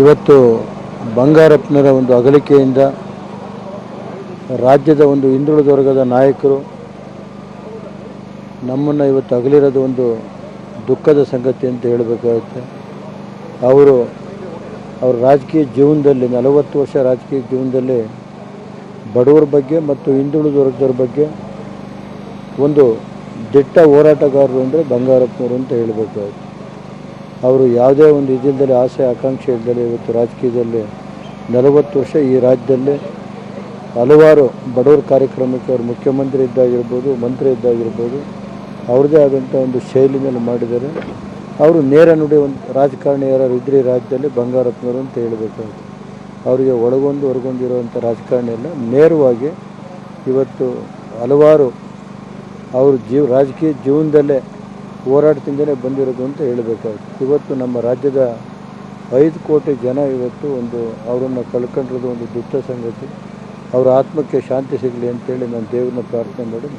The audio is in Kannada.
ಇವತ್ತು ಬಂಗಾರಪ್ಪನವರ ಒಂದು ಅಗಲಿಕೆಯಿಂದ ರಾಜ್ಯದ ಒಂದು ಹಿಂದುಳಿದ ವರ್ಗದ ನಾಯಕರು ನಮ್ಮನ್ನು ಇವತ್ತು ಅಗಲಿರೋದು ಒಂದು ದುಃಖದ ಸಂಗತಿ ಅಂತ ಹೇಳಬೇಕಾಗುತ್ತೆ. ಅವರ ರಾಜಕೀಯ ಜೀವನದಲ್ಲಿ 40 ವರ್ಷ ರಾಜಕೀಯ ಜೀವನದಲ್ಲಿ ಬಡವರ ಬಗ್ಗೆ ಮತ್ತು ಹಿಂದುಳಿದ ವರ್ಗದವ್ರ ಬಗ್ಗೆ ಒಂದು ದಿಟ್ಟ ಹೋರಾಟಗಾರರು ಅಂದರೆ ಬಂಗಾರಪ್ಪನವರು ಅಂತ ಹೇಳಬೇಕಾಗುತ್ತೆ. ಅವರು ಯಾವುದೇ ಒಂದು ಇದಿಲ್ಲದೆ ಆಸೆ ಆಕಾಂಕ್ಷೆ ಇಲ್ಲದೆ ಇವತ್ತು ರಾಜಕೀಯದಲ್ಲಿ 40 ವರ್ಷ ಈ ರಾಜ್ಯದಲ್ಲಿ ಹಲವಾರು ಬಡವರ ಕಾರ್ಯಕ್ರಮಕ್ಕೆ ಅವರು ಮುಖ್ಯಮಂತ್ರಿ ಇದ್ದಾಗಿರ್ಬೋದು, ಮಂತ್ರಿ ಇದ್ದಾಗಿರ್ಬೋದು, ಅವ್ರದ್ದೇ ಆದಂಥ ಒಂದು ಶೈಲಿನಲ್ಲಿ ಮಾಡಿದ್ದಾರೆ. ಅವರು ನೇರ ನುಡಿ ಒಂದು ರಾಜಕಾರಣಿ ಯಾರು ಇದ್ರಿ ರಾಜ್ಯದಲ್ಲಿ ಬಂಗಾರಪ್ಪನವರು ಅಂತ ಹೇಳಬೇಕಾಗುತ್ತೆ. ಅವರಿಗೆ ಒಳಗೊಂದು ಹೊರಗೊಂದು ಇರುವಂಥ ರಾಜಕಾರಣಿ ಎಲ್ಲ ನೇರವಾಗಿ ಇವತ್ತು ಹಲವಾರು ಅವರು ರಾಜಕೀಯ ಜೀವನದಲ್ಲೇ ಹೋರಾಟದಿಂದಲೇ ಬಂದಿರೋದು ಅಂತ ಹೇಳಬೇಕಾಗುತ್ತೆ. ಇವತ್ತು ನಮ್ಮ ರಾಜ್ಯದ 5 ಕೋಟಿ ಜನ ಇವತ್ತು ಅವರನ್ನು ಕಳ್ಕೊಂಡಿರೋದು ಒಂದು ದುಃಖ ಸಂಗತಿ. ಅವರ ಆತ್ಮಕ್ಕೆ ಶಾಂತಿ ಸಿಗಲಿ ಅಂತೇಳಿ ನಾನು ದೇವ್ರನ್ನ ಪ್ರಾರ್ಥನೆ ಮಾಡಿ